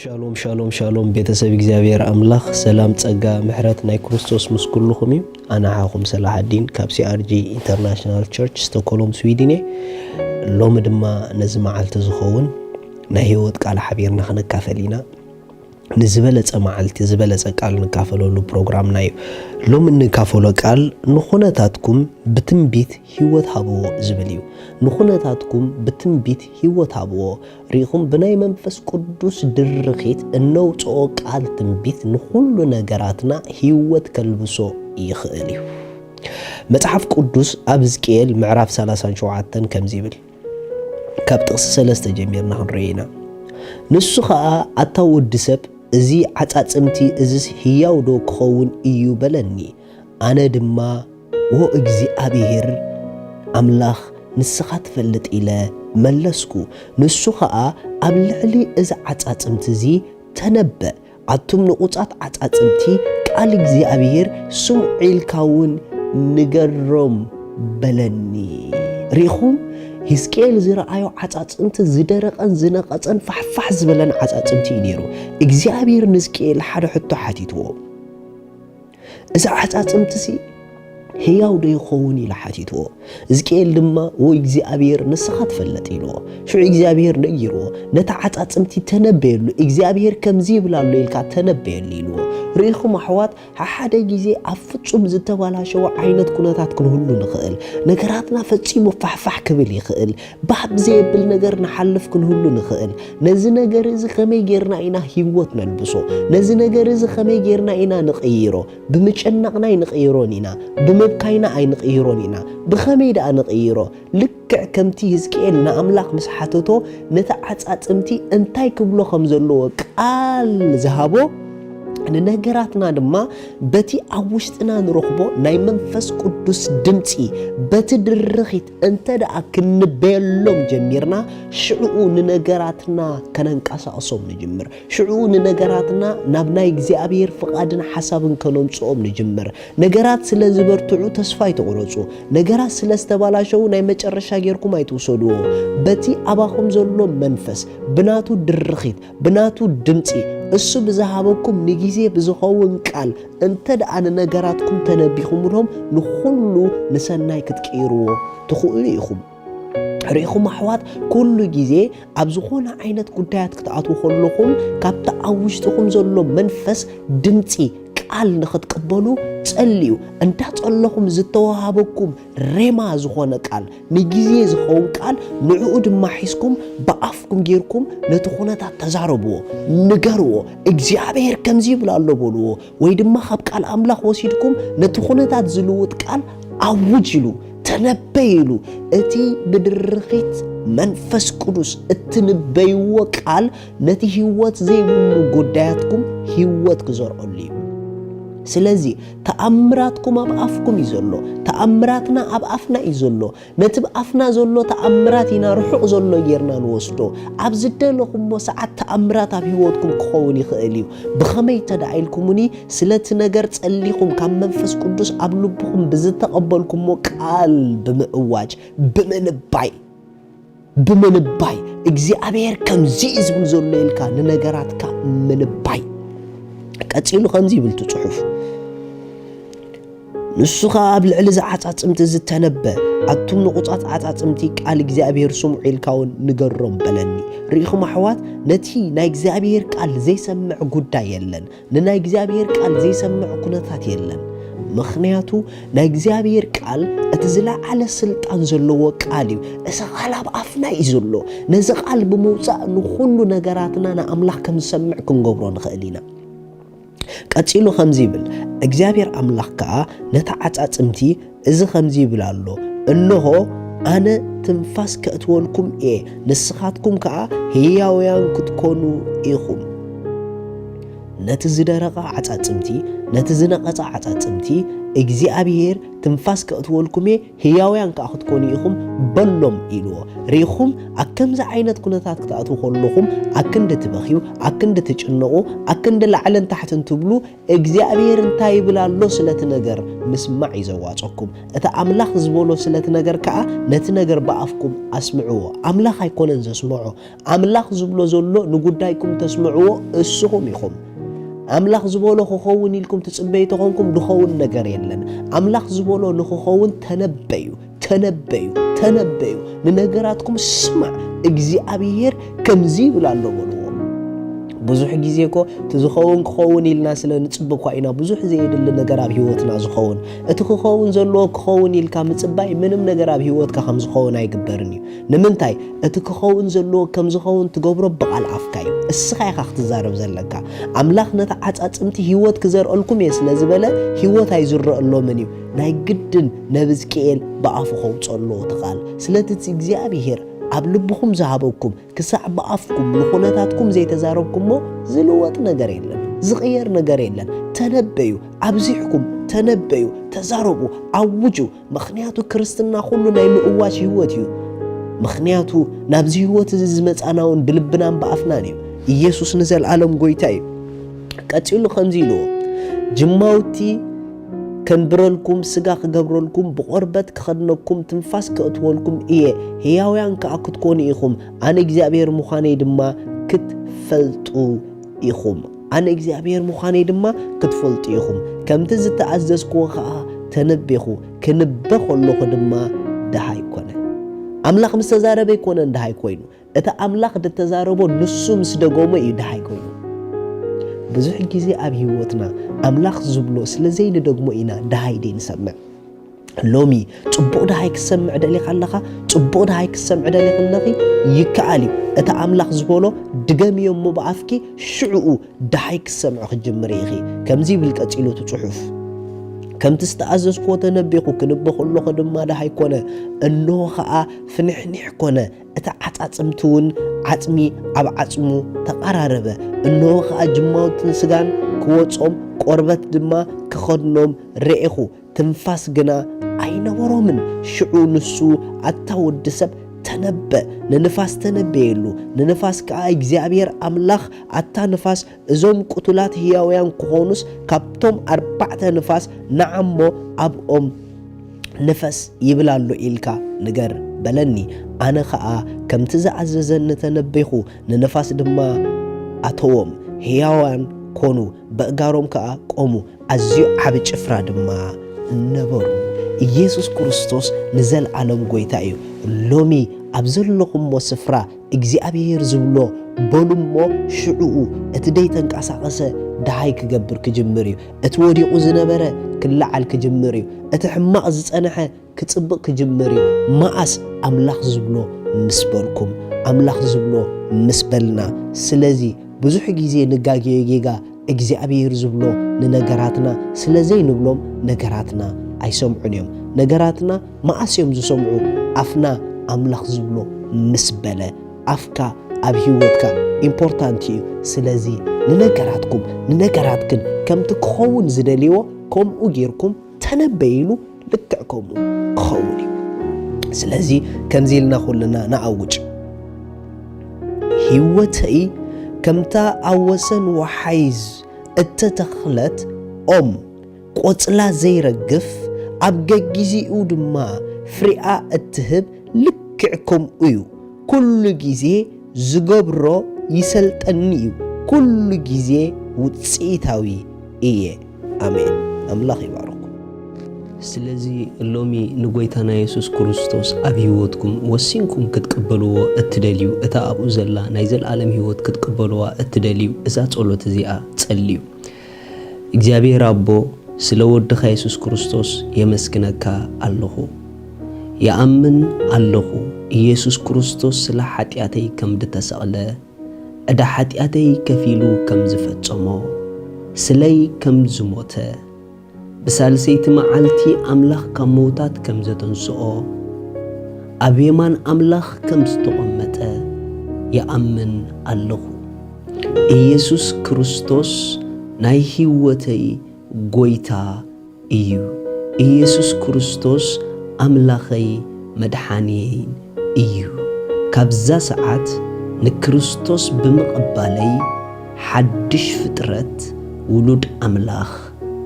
ሻሎም ሻሎም ሻሎም ቤተሰብ እግዚአብሔር አምላኽ ሰላም ጸጋ ምሕረት ናይ ክርስቶስ ምስ ኩልኹም እዩ አና ሓኹም ሰላሐዲን ካብ ሲአርጂ ኢንተርናሽናል ቸርች ስቶክሆልም ስዊድን ሎሚ ድማ ነዚ መዓልቲ ዝኸውን ናይ ህይወት ቃል ሓቢርና ክንካፈል ኢና ንዝበለጸ መዓልቲ ዝበለጸ ቃል ንካፈለሉ ፕሮግራም ናይ ሎሚ ንካፈሎ ቃል ንኹነታትኩም ብትንቢት ህይወት ሃብዎ ዝብል እዩ ንኹነታትኩም ብትንቢት ህይወት ሃብዎ ሪኹም ብናይ መንፈስ ቅዱስ ድርኺት እነውፅኦ ቃል ትንቢት ንኹሉ ነገራትና ህይወት ከልብሶ ይኽእል እዩ መጽሓፍ ቅዱስ ኣብ ሕዝቅኤል ምዕራፍ 37 ከምዚ ይብል ካብ ጥቕሲ 3 ጀሚርና ክንርኢና ንሱ ኸኣ ኣታው ወዲ ሰብ እዚ ዓጻጽምቲ እዝስ ህያው ዶ ክኸውን እዩ በለኒ ኣነ ድማ ወ እግዚአብሔር ኣምላኽ ንስኻ ትፈልጥ ኢለ መለስኩ ንሱ ኸኣ ኣብ ልዕሊ እዚ ዓጻጽምቲ እዚ ተነበእ ኣቱም ንቑጻት ዓጻጽምቲ ቃል እግዚአብሔር ስምዒልካውን ንገሮም በለኒ ሪኹም ሕዝቅኤል ዝረአዮ ዓጻጽምቲ ዝደረቐን ዝነቐጸን ፋሕፋሕ ዝበለን ዓጻጽምቲ እዩ ነይሩ እግዚአብሔር ንሕዝቅኤል ሓደ ሕቶ ሓቲትዎ እዚ ዓጻጽምቲ ህያው ዶ ይኸውን ኢሉ ሓቲትዎ ሕዝቅኤል ድማ ወ እግዚአብሔር ንስኻ ትፈልጥ ኢልዎ ሽዑ እግዚአብሔር ነጊርዎ ነታ ዓጻጽምቲ ተነበየሉ እግዚአብሔር ከምዚ ይብል ኣሎ ኢልካ ተነበየሉ ኢልዎ ርኢኹም ኣሕዋት ሓደ ግዜ ኣብ ፍጹም ዝተበላሸወ ዓይነት ኩነታት ክንህሉ ንኽእል ነገራትና ፈጺሙ ፋሕፋሕ ክብል ይኽእል ባህ ብዘየብል ነገር ንሓልፍ ክንህሉ ንኽእል ነዚ ነገር እዚ ከመይ ጌርና ኢና ህይወት ነልብሶ ነዚ ነገር እዚ ከመይ ጌርና ኢና ንቕይሮ ብምጭናቕና ንቕይሮን ኢና ብምብካይና ኣይንቕይሮን ኢና ብኸመይ ደኣ ንቕይሮ ልክዕ ከምቲ ሕዝቅኤል ንኣምላኽ ምስ ሓተቶ ነቲ ዓጻጽምቲ እንታይ ክብሎ ከም ዘለዎ ቃል ዝሃቦ ንነገራትና ድማ በቲ ኣብ ውሽጥና ንረኽቦ ናይ መንፈስ ቅዱስ ድምፂ በቲ ድርኺት እንተ ደኣ ክንበየሎም ጀሚርና ሽዑኡ ንነገራትና ከነንቀሳቕሶም ንጅምር ሽዑኡ ንነገራትና ናብ ናይ እግዚአብሔር ፍቓድን ሓሳብን ከነምጽኦም ንጅምር ነገራት ስለ ዝበርትዑ ተስፋ ይተቑረፁ ነገራት ስለ ዝተባላሸው ናይ መጨረሻ ጌርኩም ኣይትውሰድዎ በቲ ኣባኹም ዘሎ መንፈስ ብናቱ ድርኺት ብናቱ ድምፂ እሱ ብዝሃበኩም ንጊዜ ብዝኸውን ቃል እንተ ደኣ ንነገራትኩም ተነቢኹምሎም ንኹሉ ንሰናይ ክትቀይርዎ ትኽእሉ ኢኹም ርኢኹም ኣሕዋት ኩሉ ግዜ ኣብ ዝኾነ ዓይነት ጉዳያት ክትኣትዉ ከለኹም ካብቲ ኣብ ውሽጥኹም ዘሎ መንፈስ ድምፂ ቃል ንኽትቀበሉ ጸልዩ እንዳጸለኹም ዝተዋሃበኩም ሬማ ዝኾነ ቃል ንጊዜ ዝኸውን ቃል ንዕኡ ድማ ሒዝኩም ብኣፍኩም ጌርኩም ነቲ ኩነታት ተዛረብዎ ንገርዎ እግዚአብሔር ከምዚ ይብል ኣሎ በልዎ ወይ ድማ ካብ ቃል ኣምላኽ ወሲድኩም ነቲ ኩነታት ዝልውጥ ቃል ኣውጅሉ ተነበይሉ እቲ ብድርኺት መንፈስ ቅዱስ እትንበይዎ ቃል ነቲ ህይወት ዘይብሉ ጉዳያትኩም ህይወት ክዘርአሉ እዩ ስለዚ ተኣምራትኩም ኣብ ኣፍኩም እዩ ዘሎ ተኣምራትና ኣብ ኣፍና እዩ ዘሎ ነቲ ብኣፍና ዘሎ ተኣምራት ኢና ርሑቕ ዘሎ ጌርና ንወስዶ ኣብ ዝደለኹምዎ ሰዓት ተኣምራት ኣብ ህይወትኩም ክኸውን ይኽእል እዩ ብኸመይ ተዳኢልኩምኒ ስለቲ ነገር ጸሊኹም ካብ መንፈስ ቅዱስ ኣብ ልብኹም ብዝተቐበልኩሞ ቃል ብምእዋጅ ብምንባይ እግዚአብሔር ከምዚ ዝብል ዘሎ ኢልካ ንነገራትካ ምንባይ ቀፂሉ ከምዚ ይብል ትጽሑፍ ንሱኻ ኣብ ልዕሊ ዓጻጽምቲ ዝተነበ ኣቱም ንቑጻት ዓጻጽምቲ ቃል እግዚአብሔር ስምዑ ኢልካውን ንገሮም በለኒ ርኢኹም ኣሕዋት ነቲ ናይ እግዚአብሔር ቃል ዘይሰምዕ ጉዳይ የለን ንናይ እግዚአብሔር ቃል ዘይሰምዕ ኩነታት የለን ምኽንያቱ ናይ እግዚአብሔር ቃል እቲ ዝለዓለ ስልጣን ዘለዎ ቃል እዩ እዚ ቃል ኣብ ኣፍና እዩ ዘሎ ነዚ ቃል ብምውፃእ ንኹሉ ነገራትና ንኣምላኽ ከም ዝሰምዕ ክንገብሮ ንኽእል ኢና ቀፂሉ ከምዚ ይብል እግዚአብሔር ኣምላኽ ከዓ ነታ ዓጻጽምቲ እዚ ከምዚ ይብል ኣሎ እንሆ ኣነ ትንፋስ ከእትወልኩም እየ ንስኻትኩም ከዓ ህያውያን ክትኮኑ ኢኹም نت زدرقة عتاتمتي نت زنقة عتاتمتي እግዚአብሔር ትንፋስ ከእትወልኩም ህያውያን ከአኽትኮኑ ኢኹም በሎም ኢልዎ ሪኹም አከምዛ ዓይነት ኩነታት ክትኣቱ ከለኹም አክንደ ትበኺዩ አክንደ ትጭነቑ አክንደ ላዕለን ታሕትን ትብሉ እግዚአብሔር እንታይ ይብላሎ ስለቲ ነገር ምስማዕ ይዘዋፀኩም እቲ አምላኽ ዝበሎ ስለቲ ነገር ከዓ ነቲ ነገር በአፍኩም አስምዕዎ አምላኽ አይኮነን ዘስምዖ አምላኽ ዝብሎ ዘሎ ንጉዳይኩም ተስምዕዎ እስኹም ኢኹም አምላኽ ዝበሎ ክኸውን ኢልኩም ትጽበዩ ተኾንኩም ድኸውን ነገር የለን አምላኽ ዝበሎ ንኽኸውን ተነበዩ ንነገራትኩም ስማዕ እግዚአብሔር ከምዚ ይብላሎ በልዎ ብዙሕ ጊዜ እኮ ትዝኸውን ክኸውን ኢልና ስለ ንጽብኳ ኢና ብዙሕ ዘይድል ነገር ኣብ ህይወትና ዝኸውን እቲ ክኸውን ዘለዎ ክኸውን ኢልካ ምጽባይ ምንም ነገር ኣብ ህይወትካ ከም ዝኸውን ኣይግበርን እዩ ንምንታይ እቲ ክኸውን ዘለዎ ከም ዝኸውን ትገብሮ በቃል ኣፍካ እዩ እስኻ ኢኻ ክትዛረብ ዘለካ ኣምላኽ ነታ ዓጻጽምቲ ህይወት ክዘርአልኩም እየ ስለ ዝበለ ህይወት ኣይዝረአሎምን እዩ ናይ ግድን ነብዝቅኤል ብኣፉ ኸውፀሎ ትኻል ስለቲ እግዚአብሔር ኣብ ልብኹም ዝሃበኩም ክሳዕ በኣፍኩም ንኹነታትኩም ዘይተዛረብኩምሞ ዝልወጥ ነገር የለን ዝቕየር ነገር የለን ተነበዩ ኣብዚሕኩም ተነበዩ ተዛረቡ ኣውጁ ምኽንያቱ ክርስትና ኩሉ ናይ ምእዋሽ ህይወት እዩ ምኽንያቱ ናብዚ ህይወት እዚ ዝመጻናውን ብልብናን በኣፍናን እዩ ኢየሱስ ንዘለዓለም ጎይታ እዩ ቀፂሉ ከምዚ ኢልዎ ጅማውቲ ከንብረልኩም ስጋ ክገብረልኩም ብቆርበት ክኸድነኩም ትንፋስ ከእትወልኩም እየ ህያውያን ከዓ ክትኮኑ ኢኹም ኣነ እግዚአብሔር ምዃነይ ድማ ክትፈልጡ ኢኹም ኣነ እግዚአብሔር ምዃነይ ድማ ክትፈልጡ ኢኹም ከምቲ ዝተኣዘዝክዎ ከዓ ተነቢኹ ክንበ ከለኹ ድማ ድሃ ይኮነ ኣምላኽ ምስ ተዛረበ ይኮነን ድሃ ኮይኑ እቲ ኣምላኽ ዝተዛረቦ ንሱ ምስ ደጎሞ እዩ ድሃ ኮይኑ ብዙሕ ጊዜ ኣብ ህይወትና ኣምላኽ ዝብሎ ስለዘይ ንደግሞ ኢና ድሃይ ደንሰምዕ ሎሚ ጽቡቕ ድሃይ ክሰምዕ ደሊኻ ኣለኻ ጽቡቕ ድሃይ ክሰምዕ ደሊኽ ኣለኺ ይከኣል እዩ እቲ ኣምላኽ ዝበሎ ድገምዮ እሞ ብኣፍኪ ሽዑኡ ድሃይ ክሰምዕ ክጅምር ኢኺ ከምዚ ይብል ቀፂሉ እቲ ጽሑፍ ከምቲ ዝተኣዘዝክዎ ተነቢኹ ክንበ ከለኹ ድማ ድሃይ ኮነ እንሆ ከዓ ፍንሕኒሕ ኮነ እቲ ዓጻጽምቲ እውን ዓጽሚ ኣብ ዓጽሙ ተቐራረበ እንሆ ከዓ ጅማውትን ስጋን ክወጾም ቆርበት ድማ ክኸድኖም ርኢኹ ትንፋስ ግና ኣይነበሮምን ሽዑ ንሱ ኣታ ወዲ ሰብ ተነበ ንንፋስ ተነበየሉ ንንፋስ ከዓ እግዚአብሔር ኣምላኽ ኣታ ንፋስ እዞም ቁቱላት ህያውያን ክኾኑስ ካብቶም 4 ንፋስ ንዓሞ ኣብኦም ንፈስ ይብላሉ ኢልካ ንገር በለኒ ኣነ ከዓ ከምቲ ዝዓዘዘኒ ተነበይኹ ንንፋስ ድማ ኣተዎም ህያዋን ኮኑ በእጋሮም ከዓ ቆሙ ኣዝዩ ዓብ ጭፍራ ድማ ነበሩ ኢየሱስ ክርስቶስ ንዘለዓለም ጎይታ እዩ ሎሚ ኣብ ዘለኹምሞ ስፍራ እግዚአብሔር ዝብሎ በሉሞ ሽዑኡ እቲ ደይ ተንቀሳቐሰ ድሃይ ክገብር ክጅምር እዩ እቲ ወዲቑ ዝነበረ ክለዓል ክጅምር እዩ እቲ ሕማቕ ዝጸንሐ ክጽብቕ ክጅምር እዩ መዓስ ኣምላኽ ዝብሎ ምስ በልኩም ኣምላኽ ዝብሎ ምስ በልና ስለዚ ብዙሕ ጊዜ ንጋገዮ ጌጋ እግዚአብሔር ዝብሎ ንነገራትና ስለዘይ ንብሎም ነገራትና ኣይሰምዑን እዮም ነገራትና መዓስ እዮም ዝሰምዑ ኣፍና ኣምላኽ ዝብሎ ምስ በለ ኣፍካ ኣብ ህይወትካ ኢምፖርታንት እዩ ስለዚ ንነገራትኩም ንነገራትክን ከምቲ ክኸውን ዝደልይዎ ከምኡ ጌርኩም ተነበይሉ ልክዕ ከምኡ ክኸውን እዩ ስለዚ ከምዚ ኢልና ኩልና ንኣውጭ ህይወተይ ከምታ ኣብ ወሰን ወሓይዝ እተተኽለት ኦም ቆጽላ ዘይረግፍ ኣብ ገጊዚኡ ድማ ፍሪኣ እትህብ ልክዕ ከምኡ እዩ ኩሉ ጊዜ ዝገብሮ ይሰልጠኒ እዩ ኩሉ ጊዜ ውፅኢታዊ እየ ኣሜን ኣምላኽ ይባርኩ ስለዚ ሎሚ ንጎይታና ኢየሱስ ክርስቶስ ኣብ ህይወትኩም ወሲንኩም ክትቀበልዎ እትደልዩ እታ ኣብኡ ዘላ ናይ ዘለዓለም ህይወት ክትቀበልዋ እትደልዩ እዛ ጸሎት እዚኣ ጸልዩ እግዚአብሔር አቦ ስለ ወድኻ ኢየሱስ ክርስቶስ የመስግነካ ኣለኹ يأمن الله ኢየሱስ ክርስቶስ ስለ ኃጢአተይ ከም ዝተሰቕለ እዳ ኃጢአተይ ከፊሉ ከም ዝፈጸሞ ስለይ ከም ዝሞተ ብሳልሰይቲ መዓልቲ አምላኽ ካብ ሞታት ከም ዘተንስኦ ኣብ የማን አምላኽ ከም ዝተቐመጠ ይኣምን ኣለኹ ኢየሱስ ክርስቶስ ናይ ህይወተይ ጎይታ እዩ ኢየሱስ ክርስቶስ ኣምላኸይ መድሓኒየይን እዩ ካብዛ ሰዓት ንክርስቶስ ብምቕባለይ ሓድሽ ፍጥረት ውሉድ ኣምላኽ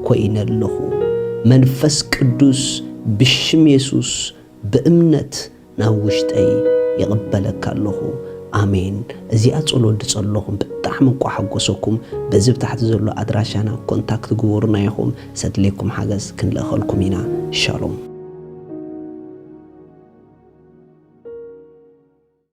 ኮይነ ኣለኹ መንፈስ ቅዱስ ብሽም ኢየሱስ በእምነት ናብ ውሽጠይ ይቕበለካ ኣለኹ ኣሜን እዚኣ ጸሎት ድጸለኹም ብጣዕሚ እኳ ሓጐሰኩም በዚ ብታሕቲ ዘሎ ኣድራሻና ኮንታክት ግበሩና ኢኹም ሰድለይኩም ሓገዝ ክንልእኸልኩም ኢና ሻሎም